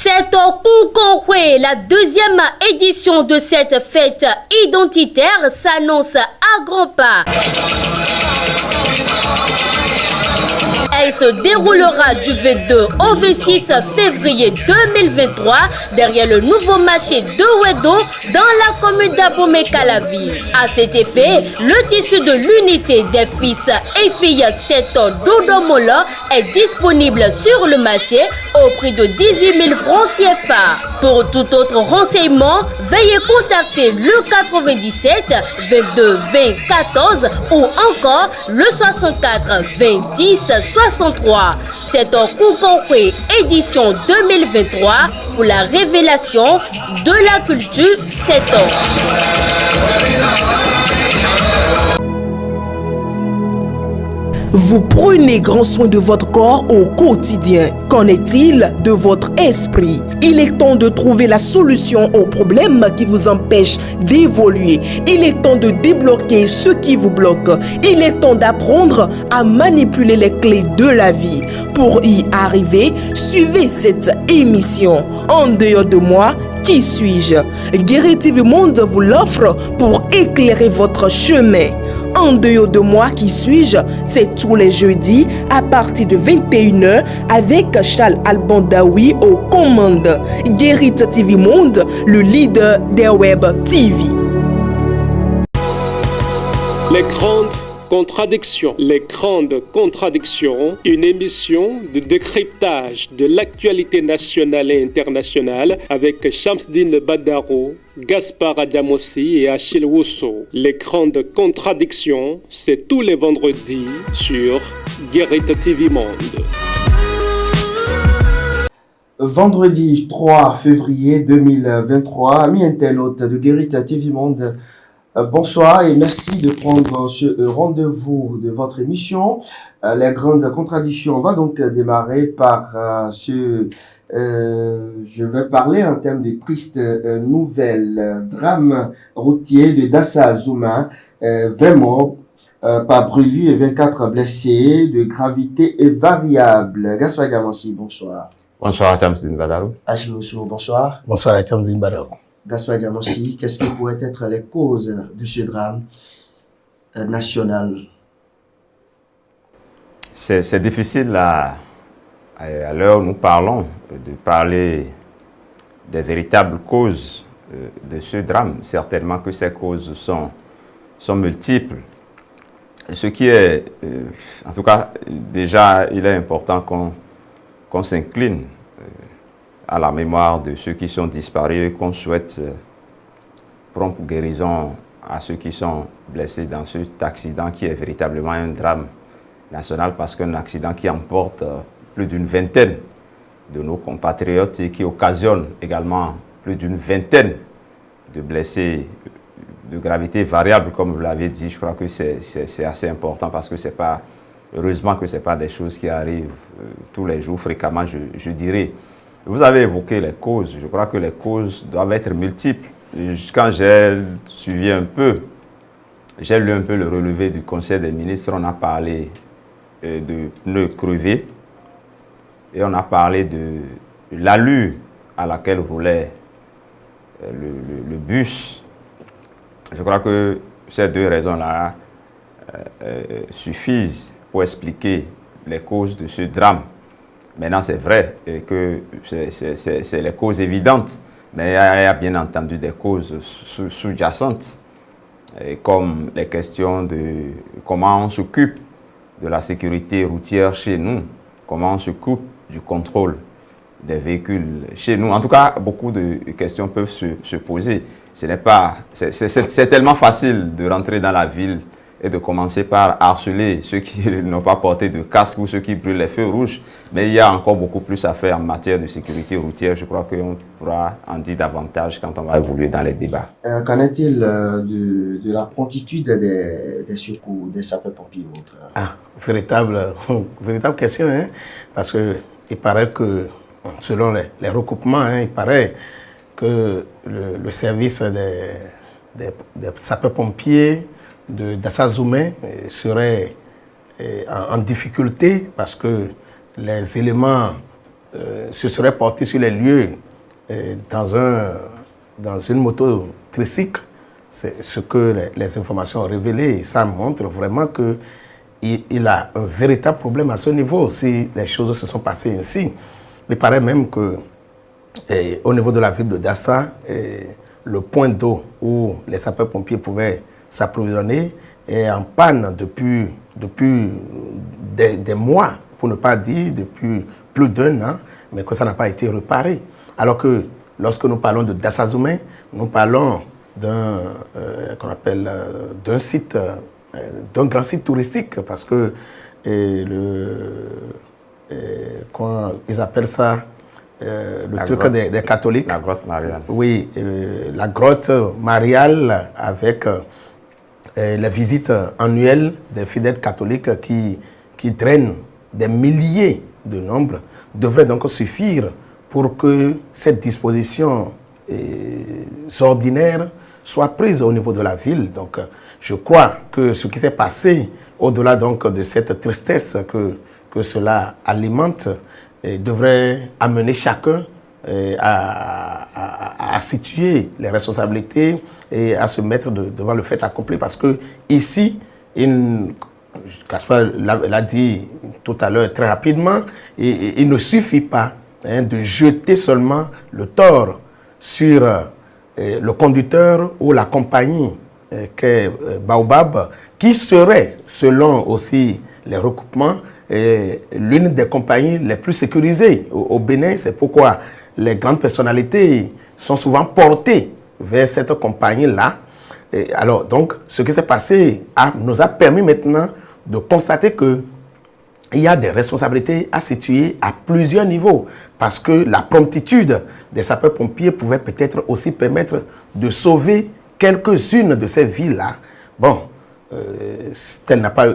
C'est au Koukonkwé, la deuxième édition de cette fête identitaire s'annonce à grands pas. Elle se déroulera du 22 au 26 février 2023 derrière le nouveau marché de Wedo dans la commune d'Abomey-Calavi. À cet effet, le tissu de l'unité des fils et filles 7 d'Odomola est disponible sur le marché au prix de 18 000 francs CFA. Pour tout autre renseignement, veuillez contacter le 97 22 20 14 ou encore le 64 20 10 63. C'est en Koukonkwé édition 2023 pour la révélation de la culture 7 ans. Vous prenez grand soin de votre corps au quotidien. Qu'en est-il de votre esprit? Il est temps de trouver la solution aux problèmes qui vous empêchent d'évoluer. Il est temps de débloquer ce qui vous bloque. Il est temps d'apprendre à manipuler les clés de la vie. Pour y arriver, suivez cette émission. En dehors de moi, qui suis-je? Guéri TV Monde vous l'offre pour éclairer votre chemin. En dehors de moi, qui suis-je? C'est tous les jeudis à partir de 21h avec Charles Albandaoui aux commandes. Guéri TV Monde, le leader des web TV. Les grandes contradictions. Les grandes contradictions, une émission de décryptage de l'actualité nationale et internationale avec Shamsdine Badaro, Gaspard Adamossi et Achille Wusso. Les grandes contradictions, c'est tous les vendredis sur Guérit TV Monde. Vendredi 3 février 2023, amis internautes de Guérit TV Monde, bonsoir et merci de prendre ce rendez-vous de votre émission. Les grandes contradictions, on va donc démarrer par je vais parler en termes de tristes nouvelles. Drame routier de Dassa Zouma, 20 morts par brûlure et 24 blessés, de gravité est variable. Gaspard Gamansi, bonsoir. Bonsoir, Shamsdine Badaro. Achille Wusso, bonsoir. Bonsoir, Shamsdine Badaro. Gaspard Gamansi, qu'est-ce qui pourrait être les causes de ce drame national? C'est difficile à l'heure où nous parlons de parler des véritables causes de ce drame. Certainement que ces causes sont multiples. Ce qui est, en tout cas, déjà, il est important qu'on s'incline à la mémoire de ceux qui sont disparus et qu'on souhaite prompte guérison à ceux qui sont blessés dans cet accident qui est véritablement un drame national parce qu'un accident qui emporte plus d'une vingtaine de nos compatriotes et qui occasionne également plus d'une vingtaine de blessés de gravité variable, comme vous l'avez dit. Je crois que c'est assez important parce que c'est pas, heureusement que ce n'est pas des choses qui arrivent tous les jours, fréquemment, je dirais. Vous avez évoqué les causes. Je crois que les causes doivent être multiples. Quand j'ai suivi un peu, j'ai lu un peu le relevé du Conseil des ministres, on a parlé de pneus crevés et on a parlé de l'allure à laquelle roulait le bus. Je crois que ces deux raisons-là suffisent pour expliquer les causes de ce drame. Maintenant, c'est vrai que c'est les causes évidentes, mais il y a bien entendu des causes sous-jacentes, comme les questions de comment on s'occupe de la sécurité routière chez nous, comment on s'occupe du contrôle des véhicules chez nous. En tout cas, beaucoup de questions peuvent se poser. C'est tellement facile de rentrer dans la ville et de commencer par harceler ceux qui n'ont pas porté de casque ou ceux qui brûlent les feux rouges. Mais il y a encore beaucoup plus à faire en matière de sécurité routière. Je crois qu'on pourra en dire davantage quand on va évoluer dans les débats. Qu'en est-il de la promptitude des secours, des sapeurs-pompiers ou autres? Véritable question, hein? Parce qu'il paraît que, selon les recoupements, hein, il paraît que le service des sapeurs-pompiers de Dassa Zouma serait en difficulté parce que les éléments se serait porté sur les lieux dans une moto tricycle. C'est ce que les informations ont révélé. Et ça montre vraiment qu'il a un véritable problème à ce niveau si les choses se sont passées ainsi. Il paraît même que au niveau de la ville de Dassa, le point d'eau où les sapeurs-pompiers pouvaient s'approvisionner est en panne depuis des mois, pour ne pas dire depuis plus d'1 an, mais que ça n'a pas été réparé. Alors que lorsque nous parlons de Dassazoumé, nous parlons d'un site, d'un grand site touristique, parce que comment ils appellent ça, le truc grotte, des catholiques. La grotte mariale. Oui, la grotte mariale avec les visites annuelles des fidèles catholiques qui drainent des milliers de nombres, devrait donc suffire pour que cette disposition ordinaire soit prise au niveau de la ville. Donc, je crois que ce qui s'est passé, au-delà donc de cette tristesse que cela alimente, devrait amener chacun à situer les responsabilités et à se mettre devant le fait accompli. Parce que ici, Gaspard l'a dit tout à l'heure très rapidement, il ne suffit pas de jeter seulement le tort sur le conducteur ou la compagnie qu'est Baobab, qui serait, selon aussi les recoupements, l'une des compagnies les plus sécurisées au Bénin. C'est pourquoi les grandes personnalités sont souvent portées vers cette compagnie-là. Alors, donc, ce qui s'est passé nous a permis maintenant de constater qu'il y a des responsabilités à situer à plusieurs niveaux, parce que la promptitude des sapeurs-pompiers pouvait peut-être aussi permettre de sauver quelques-unes de ces vies-là. Bon, tel n'a pas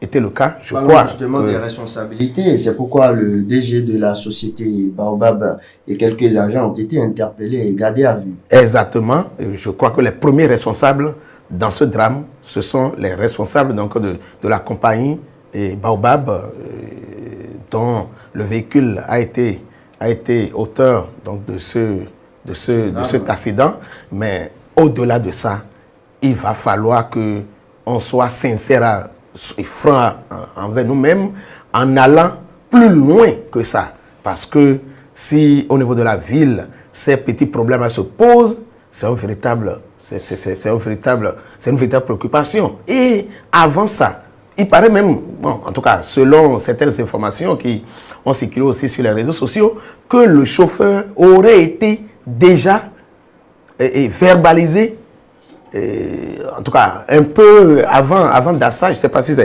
été le cas, je crois. Justement des responsabilités, c'est pourquoi le DG de la société Baobab et quelques agents ont été interpellés et gardés à vue. Exactement. Je crois que les premiers responsables dans ce drame, ce sont les responsables donc, de la compagnie Baobab, dont le véhicule a été auteur donc, de cet accident. Mais au-delà de ça, il va falloir que on soit sincère et franc envers nous-mêmes en allant plus loin que ça. Parce que si au niveau de la ville, ces petits problèmes se posent, c'est une véritable préoccupation. Et avant ça, il paraît même, bon, en tout cas, selon certaines informations qui ont circulé aussi sur les réseaux sociaux, que le chauffeur aurait été déjà verbalisé, en tout cas, un peu avant Dassa, je ne sais pas si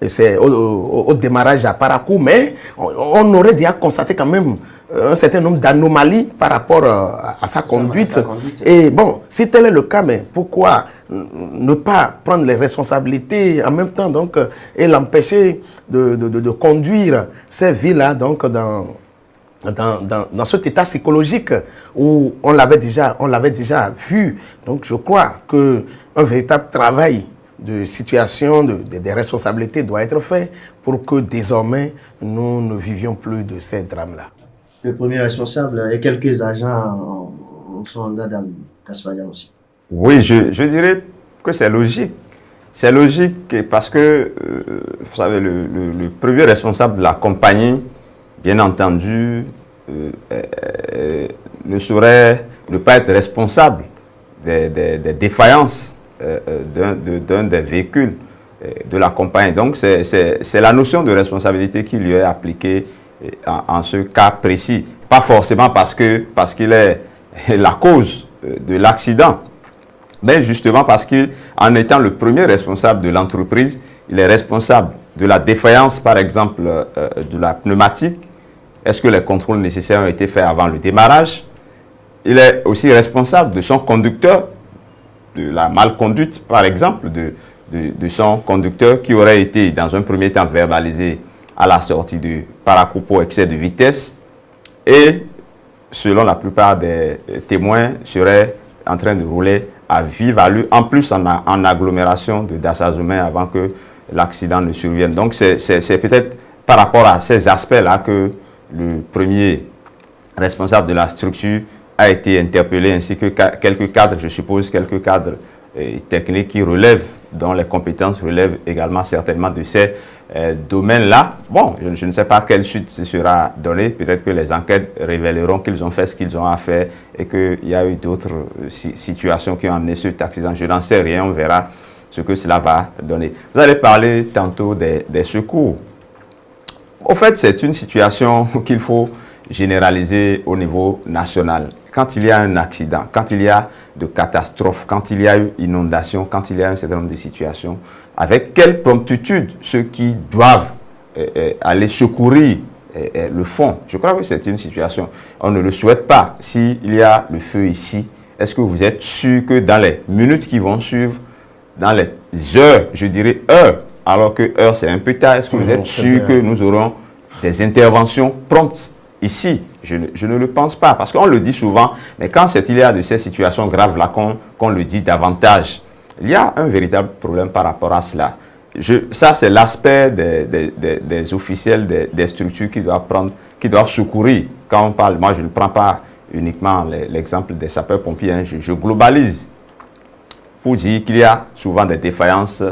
c'est au démarrage à Parakou, mais on aurait déjà constaté quand même un certain nombre d'anomalies par rapport à sa conduite. Et bon, si tel est le cas, mais pourquoi ne pas prendre les responsabilités en même temps donc, et l'empêcher de conduire ces vies-là donc, dans cet état psychologique où on l'avait déjà vu. Donc je crois qu'un véritable travail de situation, des responsabilités doit être fait pour que désormais nous ne vivions plus de ces drames-là. Le premier responsable et quelques agents sont en garde à vue. Gaspard aussi. Oui, je dirais que c'est logique. C'est logique parce que, vous savez, le premier responsable de la compagnie, bien entendu, ne saurait ne pas être responsable des défaillances d'un des véhicules de la compagnie. Donc, c'est la notion de responsabilité qui lui est appliquée en ce cas précis. Pas forcément parce qu'il est la cause de l'accident, mais justement parce qu'en étant le premier responsable de l'entreprise, il est responsable de la défaillance, par exemple, de la pneumatique. Est-ce que les contrôles nécessaires ont été faits avant le démarrage? Il est aussi responsable de son conducteur, de la malconduite, par exemple, de son conducteur qui aurait été, dans un premier temps, verbalisé à la sortie de Parakou pour excès de vitesse. Et, selon la plupart des témoins, serait en train de rouler à vive allure, en plus en agglomération de Dassazoumé avant que l'accident ne survienne. Donc, c'est peut-être par rapport à ces aspects-là que le premier responsable de la structure a été interpellé, ainsi que quelques cadres, je suppose, quelques cadres techniques qui relèvent, dont les compétences relèvent également certainement de ces domaines-là. Bon, je ne sais pas quelle suite ce sera donnée. Peut-être que les enquêtes révéleront qu'ils ont fait ce qu'ils ont à faire et qu'il y a eu d'autres situations qui ont amené cet accident. Je n'en sais rien, on verra ce que cela va donner. Vous allez parler tantôt des secours. Au fait, c'est une situation qu'il faut généraliser au niveau national. Quand il y a un accident, quand il y a de catastrophes, quand il y a eu inondation, quand il y a un certain nombre de situations, avec quelle promptitude ceux qui doivent aller secourir le fond. Je crois que c'est une situation, on ne le souhaite pas. S'il y a le feu ici, est-ce que vous êtes sûr que dans les minutes qui vont suivre, dans les heures, je dirais heures, alors que heure c'est un peu tard, est-ce que vous êtes sûr que nous aurons des interventions promptes ici? Je ne le pense pas, parce qu'on le dit souvent, mais quand il y a de ces situations graves-là qu'on le dit davantage, il y a un véritable problème par rapport à cela. Ça, c'est l'aspect des officiels, des structures qui doivent secourir. Quand on parle, moi je ne prends pas uniquement l'exemple des sapeurs-pompiers, hein, je globalise pour dire qu'il y a souvent des défaillances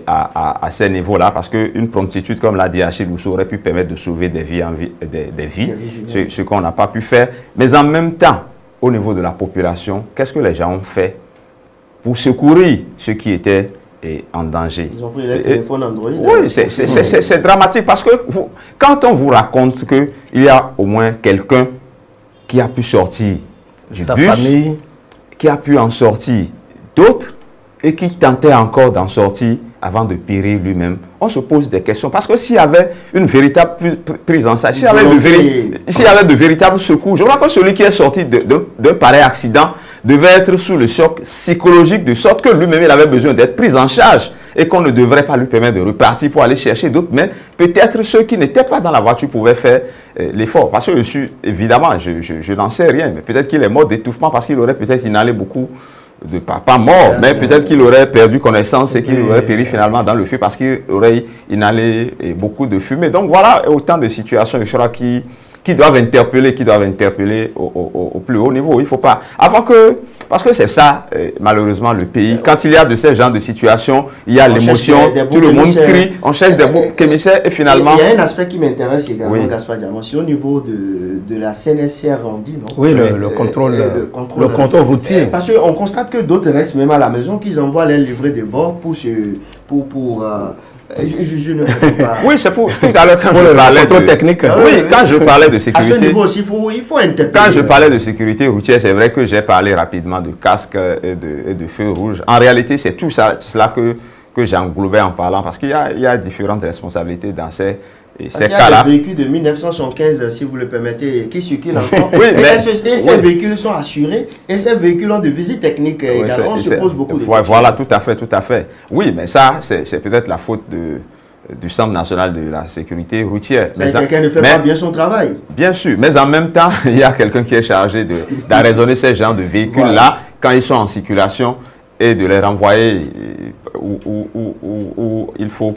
à ces niveaux-là, parce qu'une promptitude, comme l'a dit Achille Ousso, aurait pu permettre de sauver des vies, ce qu'on n'a pas pu faire. Mais en même temps, au niveau de la population, qu'est-ce que les gens ont fait pour secourir ceux qui étaient en danger? Ils ont pris les téléphones Android. Oui, c'est dramatique, parce que quand on vous raconte qu'il y a au moins quelqu'un qui a pu sortir du sa bus, famille, qui a pu en sortir d'autres, et qui tentait encore d'en sortir avant de périr lui-même, on se pose des questions. Parce que s'il y avait une véritable prise en charge, s'il y avait de véritables secours, je crois que celui qui est sorti d'un pareil accident devait être sous le choc psychologique, de sorte que lui-même il avait besoin d'être pris en charge et qu'on ne devrait pas lui permettre de repartir pour aller chercher d'autres. Mais peut-être ceux qui n'étaient pas dans la voiture pouvaient faire l'effort. Parce que évidemment, je n'en sais rien, mais peut-être qu'il est mort d'étouffement parce qu'il aurait peut-être inhalé beaucoup pas mort, mais peut-être qu'il aurait perdu connaissance et qu'il aurait péri finalement dans le feu parce qu'il aurait inhalé beaucoup de fumée. Donc voilà autant de situations, je crois, qui doivent interpeller au plus haut niveau. Il ne faut pas, parce que c'est ça, malheureusement, le pays. Quand il y a de ces genres de situations, il y a l'émotion, tout le monde crie, on cherche des boucs émissaires et finalement... Il y a un aspect qui m'intéresse également, oui. Gaspard Diamant, c'est au niveau de la CNSR Rendu, non? Oui, le contrôle routier. Parce qu'on constate que d'autres restent même à la maison, qu'ils envoient les livrets de bord je ne sais pas. Oui, c'est pour tout à l'heure quand je parlais de technique. Oui, quand je parlais de sécurité. À ce niveau aussi, il faut interpeller. Quand je parlais de sécurité routière, c'est vrai que j'ai parlé rapidement de casque et de feu rouge. En réalité, c'est tout cela que j'englobais en parlant, parce qu'il y a différentes responsabilités dans ces cas-là. Il y a des véhicules de 1915, si vous le permettez, qui circulent encore. Oui, ces véhicules sont assurés et ces véhicules ont de visites techniques également. On se pose beaucoup de questions. Voilà, tout à fait. Oui, mais ça, c'est peut-être la faute du Centre national de la sécurité routière. Quelqu'un ne fait pas bien son travail. Bien sûr, mais en même temps, il y a quelqu'un qui est chargé d'arraisonner ces genres de véhicules-là quand ils sont en circulation et de les renvoyer où il faut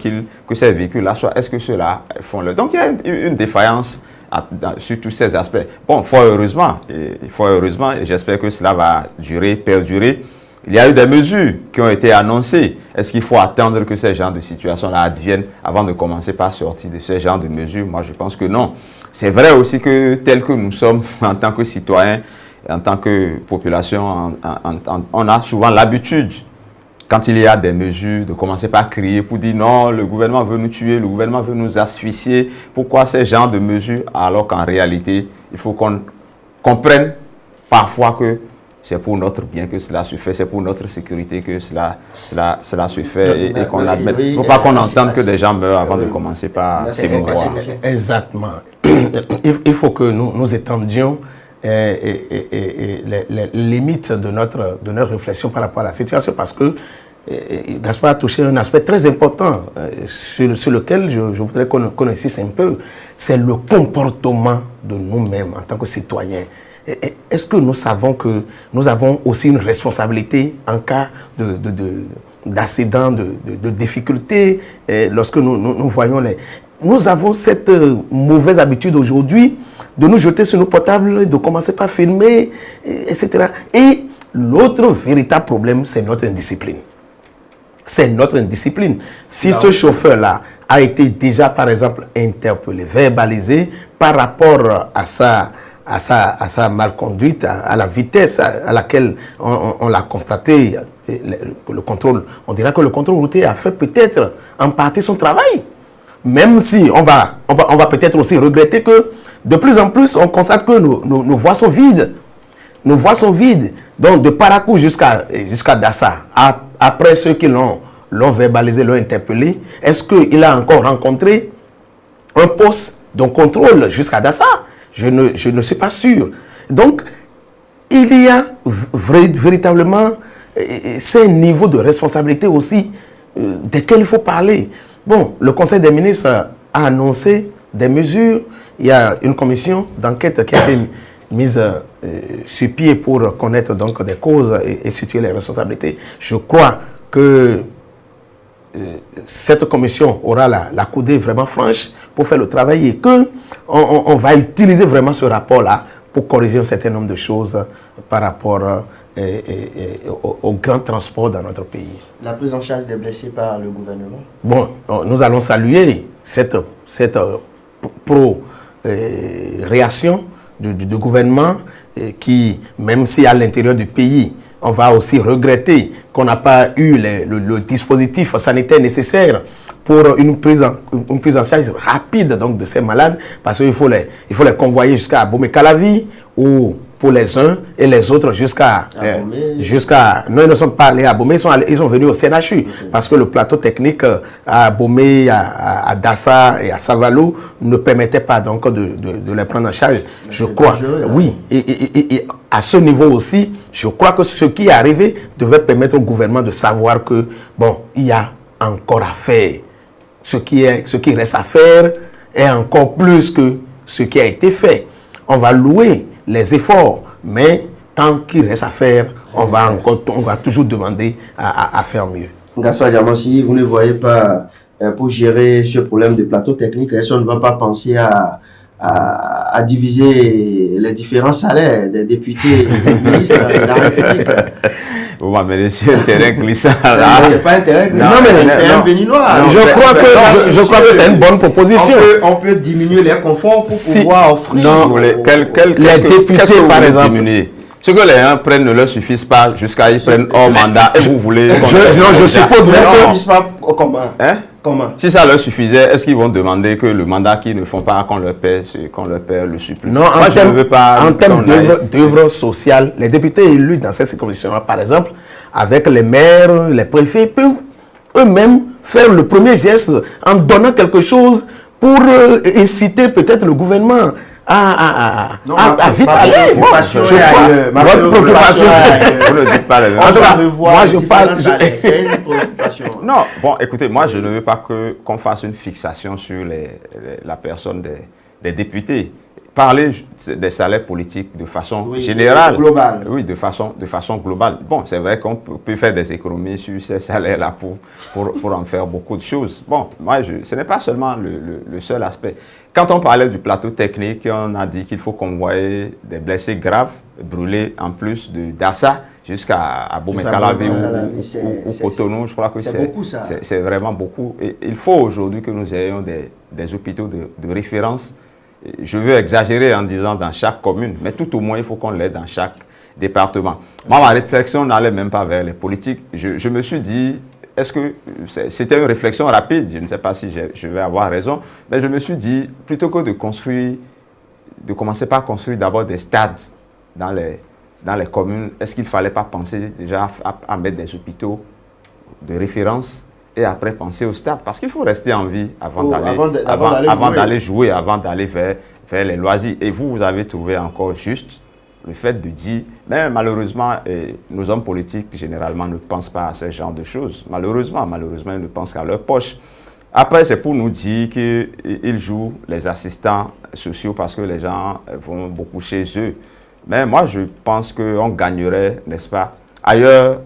que ces véhicules-là soient. Est-ce que ceux-là font le... Donc il y a une défaillance sur tous ces aspects. Bon, fort heureusement, et j'espère que cela va perdurer. Il y a eu des mesures qui ont été annoncées. Est-ce qu'il faut attendre que ces genres de situations-là adviennent avant de commencer par sortir de ces genres de mesures? Moi, je pense que non. C'est vrai aussi que tel que nous sommes en tant que citoyens, en tant que population, on a souvent l'habitude, quand il y a des mesures, de commencer par crier pour dire non, le gouvernement veut nous tuer, le gouvernement veut nous asphyxier. Pourquoi ces genres de mesures? Alors qu'en réalité, il faut qu'on comprenne parfois que c'est pour notre bien que cela se fait, c'est pour notre sécurité que cela se fait et qu'on admette. Il ne faut pas qu'on entende que des gens meurent avant de commencer par s'émouvoir. Exactement. Il faut que nous étendions les limites de notre réflexion par rapport à la situation, parce que Gaspard a touché un aspect très important sur lequel je voudrais qu'on insiste un peu, c'est le comportement de nous-mêmes en tant que citoyens. Est-ce que nous savons que nous avons aussi une responsabilité en cas d'accident, de difficultés, lorsque nous voyons nous avons cette mauvaise habitude aujourd'hui de nous jeter sur nos portables, de commencer par filmer, etc. Et l'autre véritable problème, c'est notre indiscipline. C'est notre indiscipline. Si ce chauffeur-là a été déjà, par exemple, interpellé, verbalisé par rapport à sa malconduite, à la vitesse à laquelle on l'a constaté, le contrôle, on dira que le contrôle routier a fait peut-être en partie son travail. Même si on va peut-être aussi regretter que de plus en plus, on constate que nos voies sont vides. Nos voies sont vides. Donc, de Parakou jusqu'à Dassa, après ceux qui l'ont verbalisé, l'ont interpellé, est-ce qu'il a encore rencontré un poste de contrôle jusqu'à Dassa? Je ne suis pas sûr. Donc, il y a véritablement ces niveaux de responsabilité aussi desquels il faut parler. Bon, le Conseil des ministres a annoncé des mesures. Il y a une commission d'enquête qui a été mise sur pied pour connaître donc des causes et situer les responsabilités. Je crois que cette commission aura la coudée vraiment franche pour faire le travail et qu'on va utiliser vraiment ce rapport-là pour corriger un certain nombre de choses par rapport au grand transport dans notre pays. La prise en charge des blessés par le gouvernement? Bon, nous allons saluer cette réaction du gouvernement qui, même si à l'intérieur du pays, on va aussi regretter qu'on n'a pas eu le dispositif sanitaire nécessaire pour une prise en charge rapide donc, de ces malades, parce qu'il faut les convoyer jusqu'à Abomey-Calavi ou pour les uns et les autres jusqu'à... Non, ils ne sont pas allés à Abomey, ils sont venus au CNHU, parce que le plateau technique à Abomey, à Dassa et à Savalou ne permettait pas donc de les prendre en charge. Je crois, oui, et à ce niveau aussi, je crois que ce qui est arrivé devait permettre au gouvernement de savoir que, bon, il y a encore à faire. Ce qui reste à faire est encore plus que ce qui a été fait. On va louer les efforts, mais tant qu'il reste à faire, on va toujours demander à faire mieux. Gaspard Diamant, si vous ne voyez pas pour gérer ce problème de plateau technique, est-ce qu'on ne va pas penser à diviser les différents salaires des députés et des ministres de la République? Vous m'amenez sur un terrain glissant là. C'est pas un terrain glissant, c'est un béninois. Je crois que c'est une bonne proposition. On peut diminuer les conforts pour pouvoir offrir. Non, les députés, par exemple. Ce que les uns prennent ne leur suffisent pas jusqu'à ils prennent hors mandat et vous voulez... Je suppose même que... Comment? Si ça leur suffisait, est-ce qu'ils vont demander que le mandat qu'ils ne font pas qu'on leur paie le surplus? Non, en termes d'œuvres sociales, les députés élus dans cette commission-là, par exemple, avec les maires, les préfets, peuvent eux-mêmes faire le premier geste en donnant quelque chose pour inciter peut-être le gouvernement à vite aller. Votre préoccupation. Vous ne dites pas les mêmes. En tout cas, moi je parle. C'est une préoccupation. Non, bon, écoutez, moi je ne veux pas qu'on fasse une fixation sur la personne des députés. Parler des salaires politiques de façon générale. Globale. Oui, de façon globale. Bon, c'est vrai qu'on peut faire des économies sur ces salaires-là pour en faire beaucoup de choses. Bon, moi, ce n'est pas seulement le seul aspect. Quand on parlait du plateau technique, on a dit qu'il faut convoyer des blessés graves, brûlés en plus de Dassa jusqu'à Abomey-Calavi ou Cotonou. Je crois que c'est vraiment beaucoup. Et il faut aujourd'hui que nous ayons des hôpitaux de référence. Je veux exagérer en disant dans chaque commune, mais tout au moins, il faut qu'on l'ait dans chaque département. Moi, ma réflexion n'allait même pas vers les politiques. Je me suis dit, est-ce que c'était une réflexion rapide? Je ne sais pas si je vais avoir raison, mais je me suis dit, plutôt que de commencer par construire d'abord des stades dans les communes, est-ce qu'il ne fallait pas penser déjà à mettre des hôpitaux de référence et après penser au stade? Parce qu'il faut rester en vie avant d'aller jouer, avant d'aller vers les loisirs. Et vous avez trouvé encore juste le fait de dire, mais malheureusement, nos hommes politiques généralement ne pensent pas à ce genre de choses. Malheureusement, ils ne pensent qu'à leur poche. Après, c'est pour nous dire qu'ils jouent les assistants sociaux parce que les gens vont beaucoup chez eux. Mais moi, je pense qu'on gagnerait, n'est-ce pas, ailleurs,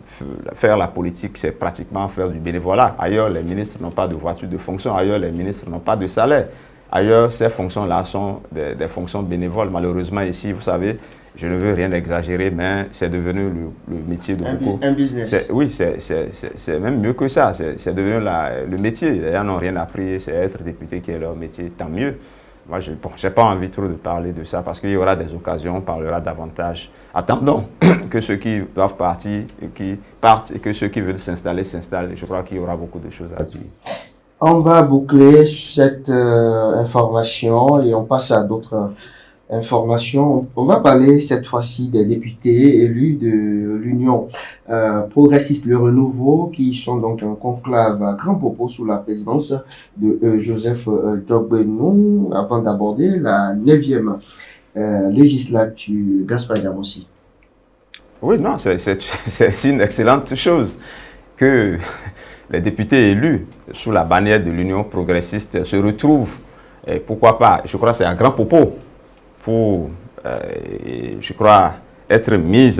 faire la politique, c'est pratiquement faire du bénévolat. Ailleurs, les ministres n'ont pas de voiture de fonction. Ailleurs, les ministres n'ont pas de salaire. Ailleurs, ces fonctions-là sont des fonctions bénévoles. Malheureusement, ici, vous savez, je ne veux rien exagérer, mais c'est devenu le métier de beaucoup. Un business. Oui, c'est même mieux que ça. C'est devenu le métier. Les gens n'ont rien appris. C'est être député qui est leur métier, tant mieux. Moi, je n'ai pas envie trop de parler de ça parce qu'il y aura des occasions, on parlera davantage. Attendons que ceux qui doivent partir, qui partent et que ceux qui veulent s'installer, s'installent. Je crois qu'il y aura beaucoup de choses à dire. On va boucler cette information et on passe à d'autres informations. On va parler cette fois-ci des députés élus de l'Union progressiste Le Renouveau qui sont donc en conclave à Grand Popo sous la présidence de Joseph Djogbenou avant d'aborder la 9e législature. Gaspard Diamossi. Oui, non, c'est une excellente chose que les députés élus sous la bannière de l'Union progressiste se retrouvent, et pourquoi pas, je crois que c'est à Grand Popo, pour, je crois, être mis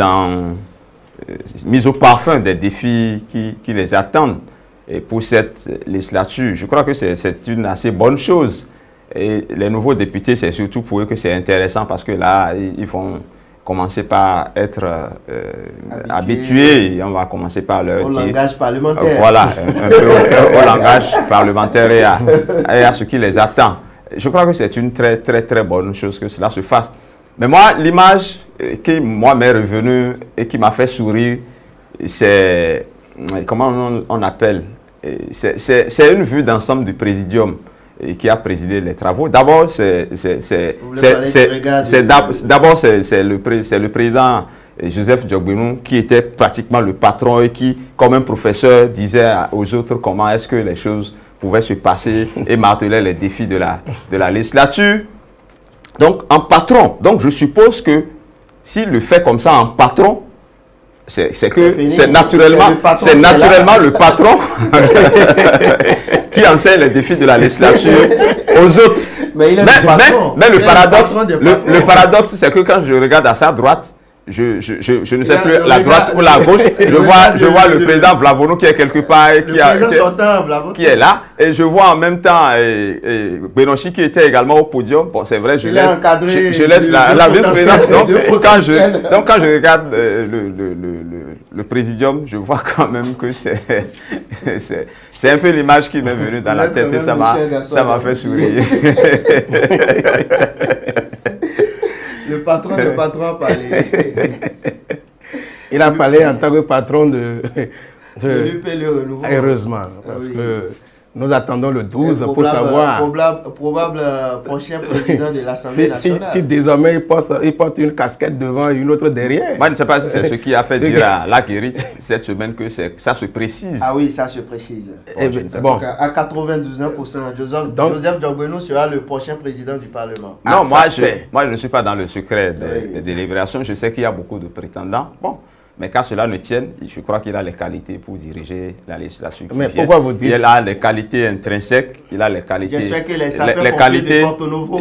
au parfum des défis qui les attendent et pour cette législature. Je crois que c'est une assez bonne chose. Et les nouveaux députés, c'est surtout pour eux que c'est intéressant parce que là, ils vont commencer par être habitués et on va commencer par leur dire... Au langage parlementaire. Voilà, un peu au langage parlementaire et à ce qui les attend. Je crois que c'est une très, très, très bonne chose que cela se fasse. Mais moi, l'image qui m'est revenue et qui m'a fait sourire, c'est, comment on appelle, c'est une vue d'ensemble du présidium qui a présidé les travaux. D'abord, c'est le président Joseph Djogbenou qui était pratiquement le patron et qui, comme un professeur, disait aux autres comment est-ce que les choses pouvaient se passer et martelait les défis de la législature. Donc, en patron. Donc, je suppose que s'il le fait comme ça en patron, c'est naturellement le patron qui enseigne les défis de la législature aux autres. Mais le paradoxe, c'est que quand je regarde à sa droite, je ne sais plus la droite ou la gauche, je vois le président Vlavono qui est quelque part et qui est là, et je vois en même temps Benochi qui était également au podium. Bon, c'est vrai, je laisse la vice-présidente. Donc quand je regarde le présidium, je vois quand même que c'est un peu l'image qui m'est venue dans la tête et ça m'a fait sourire. Le patron a parlé. Il a parlé en tant que patron de l'UP Le Renouveau. Heureusement, parce que nous attendons le 12 pour savoir. Probable prochain président de l'Assemblée nationale. Si désormais il porte une casquette devant et une autre derrière. Moi, je ne sais pas si c'est ce qui a fait dire à la guérite cette semaine que ça se précise. Ah oui, ça se précise. Bon. Donc, à 99%, Joseph Djogbenou sera le prochain président du Parlement. Non, moi, je ne suis pas dans le secret des délibérations. Je sais qu'il y a beaucoup de prétendants. Bon. Mais qu'à cela ne tienne, je crois qu'il a les qualités pour diriger la législature. Mais pourquoi vous dites? Il a les qualités intrinsèques, il a les qualités... J'espère que les sapeurs-pompiers de Porto-Novo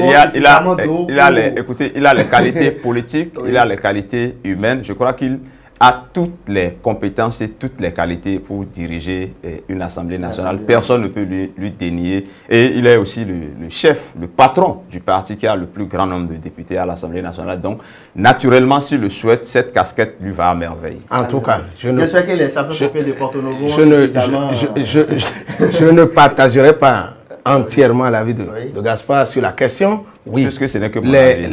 écoutez, il a les qualités politiques, oui. Il a les qualités humaines. Je crois qu'il a toutes les compétences et toutes les qualités pour diriger une Assemblée nationale. Personne ne peut lui dénier. Et il est aussi le chef, le patron du parti qui a le plus grand nombre de députés à l'Assemblée nationale. Donc, naturellement, s'il le souhaite, cette casquette lui va à merveille. En tout cas, j'espère que les sapeurs-pompiers de Porto-Novo je ne partagerai pas entièrement l'avis de Gaspard sur la question. Oui, puisque ce n'est que mon avis.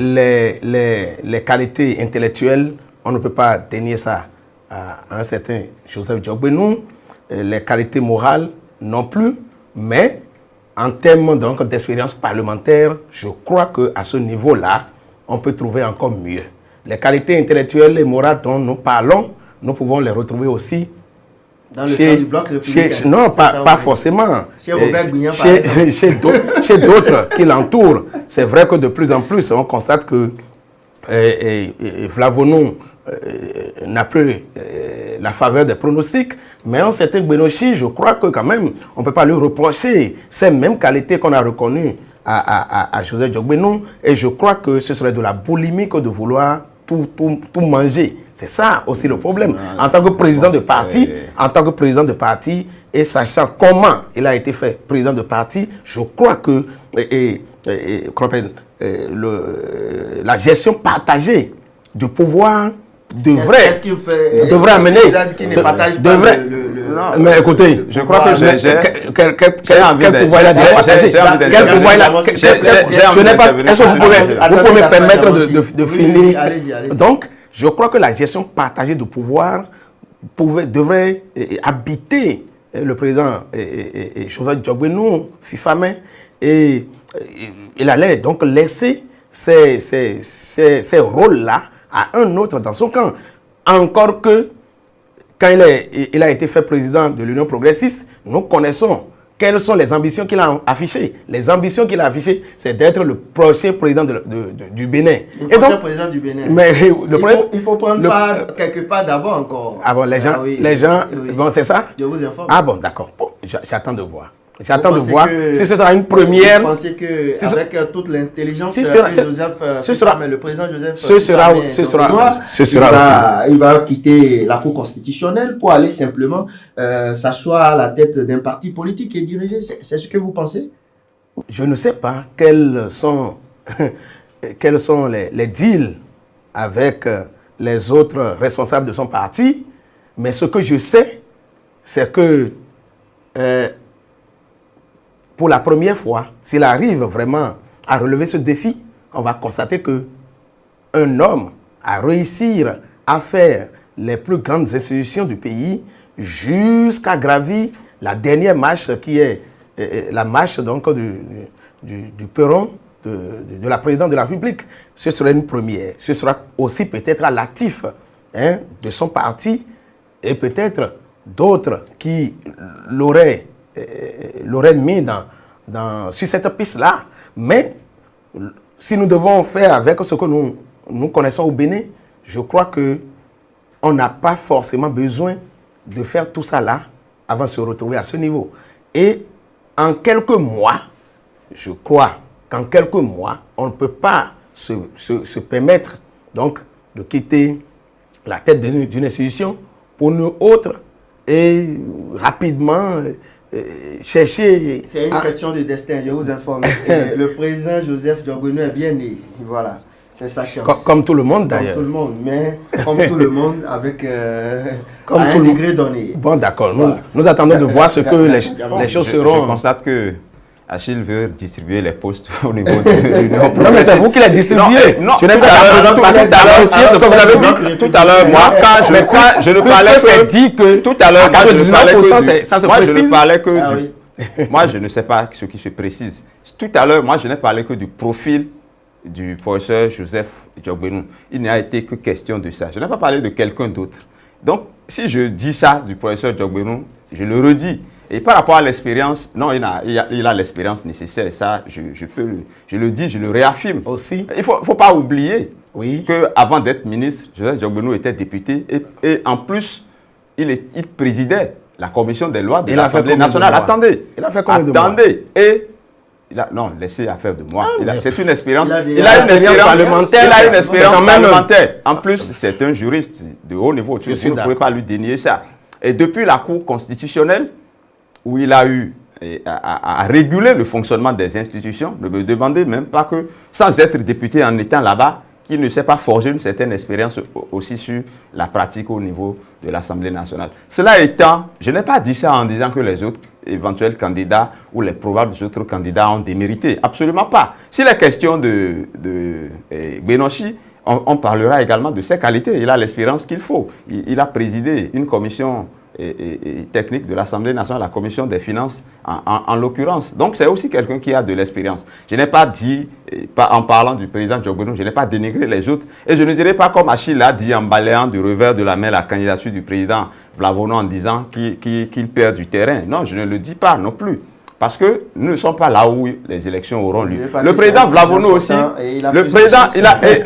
Les qualités intellectuelles, on ne peut pas dénier ça à un certain Joseph Djogbenou, les qualités morales non plus, mais en termes d'expérience parlementaire, je crois qu'à ce niveau-là, on peut trouver encore mieux. Les qualités intellectuelles et morales dont nous parlons, nous pouvons les retrouver aussi dans le camp du bloc républicain. Non, pas forcément. Chez d'autres qui l'entourent. C'est vrai que de plus en plus, on constate que Vlavono n'a plus la faveur des pronostics, mais un certain Benochi, je crois que quand même, on ne peut pas lui reprocher ces mêmes qualités qu'on a reconnues à Joseph Djogbenou, et je crois que ce serait de la boulimie que de vouloir tout manger C'est ça aussi le problème. En tant que président de parti, et sachant comment il a été fait président de parti, je crois que la gestion partagée du pouvoir devrait amener. Mais écoutez, je crois que quel pouvoir il a déjà partagé? Quel pouvoir il a? Je n'ai pas. Est-ce que vous pouvez me permettre de finir? Donc, je crois que la gestion partagée du pouvoir devrait habiter le président Joseph Diogbenu, Fifamé, et il allait donc laisser ces rôles-là à un autre dans son camp. Encore que, quand il a été fait président de l'Union progressiste, nous connaissons quelles sont les ambitions qu'il a affichées. Les ambitions qu'il a affichées, c'est d'être le prochain président du Bénin. Le prochain président du Bénin. Mais il faut prendre part quelque part d'abord encore. Ah bon, les gens, oui. Bon, c'est ça? Je vous informe. Ah bon, d'accord. Bon, j'attends de voir. J'attends de voir si ce sera une première. Vous pensez qu'avec toute l'intelligence le président Joseph il va quitter la Cour constitutionnelle pour aller simplement s'asseoir à la tête d'un parti politique et diriger. C'est ce que vous pensez? Je ne sais pas quels sont les deals avec les autres responsables de son parti, mais ce que je sais, c'est que pour la première fois, s'il arrive vraiment à relever ce défi, on va constater que un homme a réussi à faire les plus grandes institutions du pays jusqu'à gravir la dernière marche qui est la marche donc du perron de la présidente de la République. Ce serait une première. Ce sera aussi peut-être à l'actif de son parti et peut-être d'autres qui l'auraient mis sur cette piste-là. Mais si nous devons faire avec ce que nous connaissons au Bénin, je crois qu'on n'a pas forcément besoin de faire tout ça là avant de se retrouver à ce niveau. Et en quelques mois, je crois qu'en quelques mois, on ne peut pas se permettre donc de quitter la tête d'une institution pour nous autres et rapidement chercher... C'est une question de destin, je vous informe. Le président Joseph Diogbenu est bien né, voilà. C'est sa chance. Comme tout le monde d'ailleurs. Comme tout le monde, mais comme tout le monde avec un degré donné. Bon d'accord, nous attendons de voir ce que les choses seront. Je constate que Achille veut distribuer les postes au niveau de l'Union. Non, mais c'est vous qui les distribuez. Non, je n'ai fait pas ce que vous avez dit. Tout à l'heure, moi, quand je ne parlais que... dit que tout à l'heure, quand je parlais que... ça se moi, précise. je ne parlais que moi, je ne sais pas ce qui se précise. Tout à l'heure, moi, je n'ai parlé que du profil du professeur Joseph Diogbenu. Il n'a été que question de ça. Je n'ai pas parlé de quelqu'un d'autre. Donc, si je dis ça du professeur Diogbenu, je le redis. Et par rapport à l'expérience, non, il a l'expérience nécessaire. Ça, je le dis, je le réaffirme. Aussi. Il ne faut pas oublier qu'avant d'être ministre, Joseph Diogbenu était député et en plus, il présidait la commission des lois de l'Assemblée nationale. Attendez. Il a fait combien de mois? Attendez. Et non, laissez affaire de moi. C'est une expérience. Il a une expérience parlementaire. Il a une expérience parlementaire. En plus, c'est un juriste de haut niveau. Vous ne pouvez pas lui dénier ça. Et depuis la Cour constitutionnelle, où il a eu à réguler le fonctionnement des institutions, ne me demandez même pas que, sans être député en étant là-bas, qu'il ne s'est pas forger une certaine expérience aussi sur la pratique au niveau de l'Assemblée nationale. Cela étant, je n'ai pas dit ça en disant que les autres éventuels candidats ou les probables autres candidats ont démérité. Absolument pas. S'il est question de Gbenoshi, on parlera également de ses qualités. Il a l'expérience qu'il faut. Il a présidé une commission technique de l'Assemblée nationale, la commission des finances en l'occurrence. Donc c'est aussi quelqu'un qui a de l'expérience. Je n'ai pas dit, en parlant du président Diogbenu, je n'ai pas dénigré les autres. Et je ne dirais pas comme Achille l'a dit en balayant du revers de la main la candidature du président Vlavono en disant qu'il perd du terrain. Non, je ne le dis pas non plus. Parce que nous ne sommes pas là où les élections auront lieu. Le président Vlavono aussi, le président,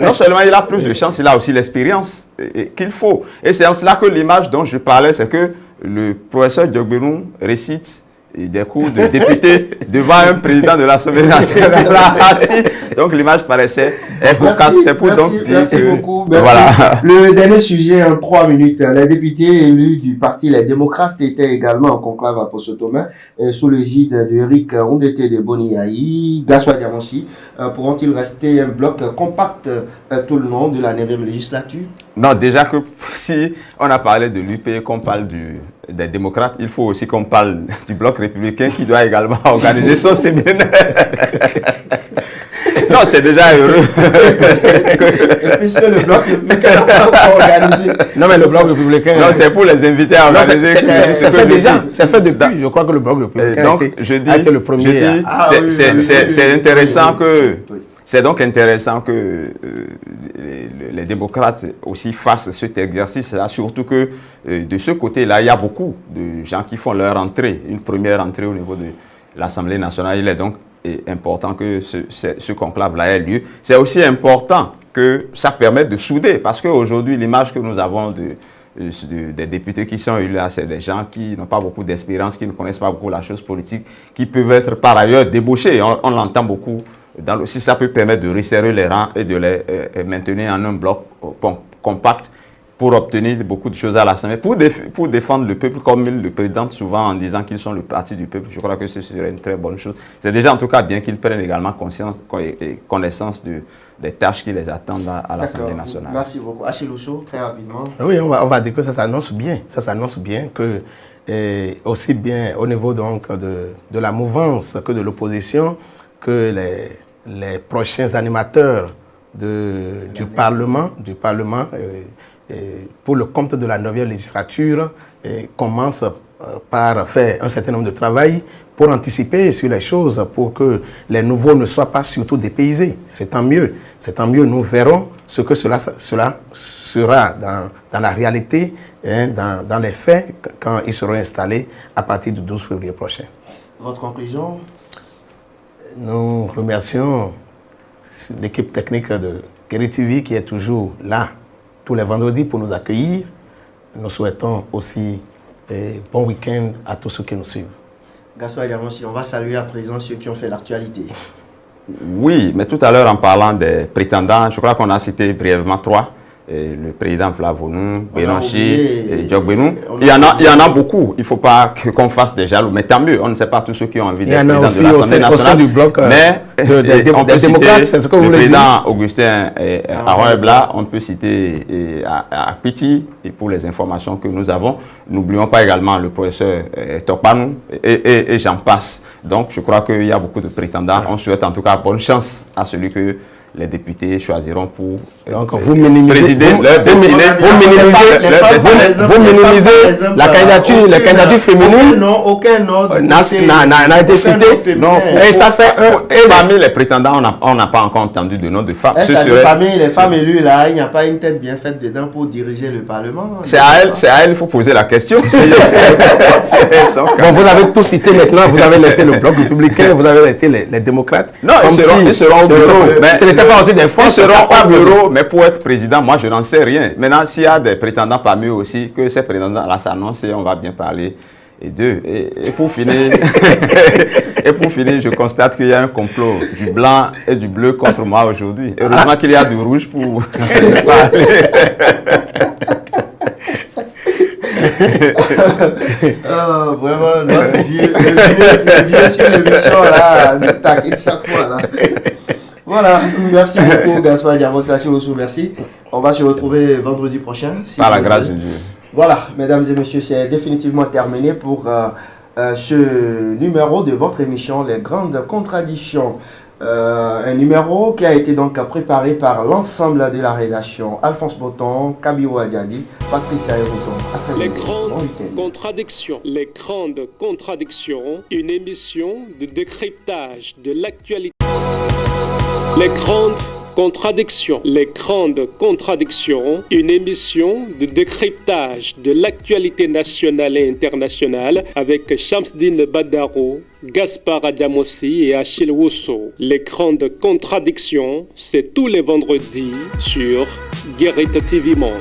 non seulement il a plus de chance, il a aussi l'expérience qu'il faut. Et c'est en cela que l'image dont je parlais, c'est que le professeur Diogbenu récite des coups de député devant un président de l'Assemblée nationale assis. Donc l'image paraissait cocasse. C'est pour donc dire merci que... beaucoup. Merci. Voilà. Le dernier sujet en 3 minutes. Les députés élus du parti Les Démocrates étaient également en conclave à Poso-Tomé sous l'égide de Eric Ondete de Boniaï, Gaspard Diamonsi. Pourront-ils rester un bloc compact tout le long de la 9e législature? Non, déjà que si on a parlé de l'UP, qu'on parle des démocrates, il faut aussi qu'on parle du bloc républicain qui doit également organiser son séminaire. Non, c'est déjà heureux. Puisque le bloc républicain n'a pas encore organisé. Non, mais le bloc républicain... Non, c'est pour les invités à organiser. C'est fait déjà. C'est fait depuis. Je crois que le bloc républicain a été le premier. C'est intéressant que... C'est donc intéressant que les démocrates aussi fassent cet exercice-là, surtout que de ce côté-là, il y a beaucoup de gens qui font leur entrée, une première entrée au niveau de l'Assemblée nationale. Il est donc important que ce conclave-là ait lieu. C'est aussi important que ça permette de souder, parce qu'aujourd'hui, l'image que nous avons des députés qui sont élus là, c'est des gens qui n'ont pas beaucoup d'expérience, qui ne connaissent pas beaucoup la chose politique, qui peuvent être par ailleurs débauchés. On l'entend beaucoup. Si ça peut permettre de resserrer les rangs et de les maintenir en un bloc compact pour obtenir beaucoup de choses à l'Assemblée, pour défendre le peuple, comme il le présente souvent en disant qu'ils sont le parti du peuple, je crois que ce serait une très bonne chose. C'est déjà en tout cas bien qu'ils prennent également connaissance des tâches qui les attendent à l'Assemblée nationale. Merci beaucoup. Achille Ousso, très rapidement. Oui, on va dire que ça s'annonce bien. Ça s'annonce bien que, aussi bien au niveau donc de la mouvance que de l'opposition, que les prochains animateurs du Parlement, pour le compte de la 9e législature, commencent par faire un certain nombre de travail pour anticiper sur les choses, pour que les nouveaux ne soient pas surtout dépaysés. C'est tant mieux. C'est tant mieux. Nous verrons ce que cela sera dans la réalité, hein, dans les faits, quand ils seront installés à partir du 12 février prochain. Votre conclusion? Nous remercions l'équipe technique de Guéri TV qui est toujours là tous les vendredis pour nous accueillir. Nous souhaitons aussi bon week-end à tous ceux qui nous suivent. Gaspard Diamonsi, on va saluer à présent ceux qui ont fait l'actualité. Oui, mais tout à l'heure en parlant des prétendants, je crois qu'on a cité brièvement 3. Le président Flavonou, Benonchi et Djokbenou. Il y en a beaucoup. Il ne faut pas qu'on fasse des jaloux, mais tant mieux. On ne sait pas tous ceux qui ont envie d'être président de l'Assemblée nationale. Au sein du bloc des démocrates, c'est ce que vous voulez dire. Le président Augustin Aron Ebla, on peut citer à Piti, et pour les informations que nous avons. N'oublions pas également le professeur Tokpanou et j'en passe. Donc je crois qu'il y a beaucoup de prétendants. On souhaite en tout cas bonne chance à celui que les députés choisiront pour vous minimisez la candidature féminine. Aucun nom n'a été cité. Non, et ça fait parmi les prétendants, on n'a pas encore entendu de nom de femmes. Parmi les femmes élues là, il n'y a pas une tête bien faite dedans pour diriger le Parlement. C'est à elle, il faut poser la question. Bon, vous avez tout cité maintenant. Vous avez laissé le bloc républicain, vous avez laissé les démocrates. Non, ils seront au bureau. Pas aussi des fois, ils seront au bureau, mais pour être président, moi je n'en sais rien. Maintenant, s'il y a des prétendants parmi eux aussi, que ces prétendants-là s'annoncent et on va bien parler d'eux. Et pour finir, je constate qu'il y a un complot du blanc et du bleu contre moi aujourd'hui. Heureusement qu'il y a du rouge pour parler. Vraiment, notre vieux sur l'émission là, nous taquine chaque fois là. Voilà, merci beaucoup Gaspard Diamonsi, merci. On va se retrouver vendredi prochain. Par la grâce de Dieu. Voilà, mesdames et messieurs, c'est définitivement terminé pour ce numéro de votre émission Les Grandes Contradictions. Un numéro qui a été donc préparé par l'ensemble de la rédaction. Alphonse Boton, Kabio Adiadi, Patricia Erouton. Les Grandes Contradictions. Les Grandes Contradictions, une émission de décryptage de l'actualité. Les Grandes Contradictions. Les Grandes Contradictions, une émission de décryptage de l'actualité nationale et internationale avec Shamsdine Badaro, Gaspard Diamonsi et Achille Ousso. Les Grandes Contradictions, c'est tous les vendredis sur Guéri TV Monde.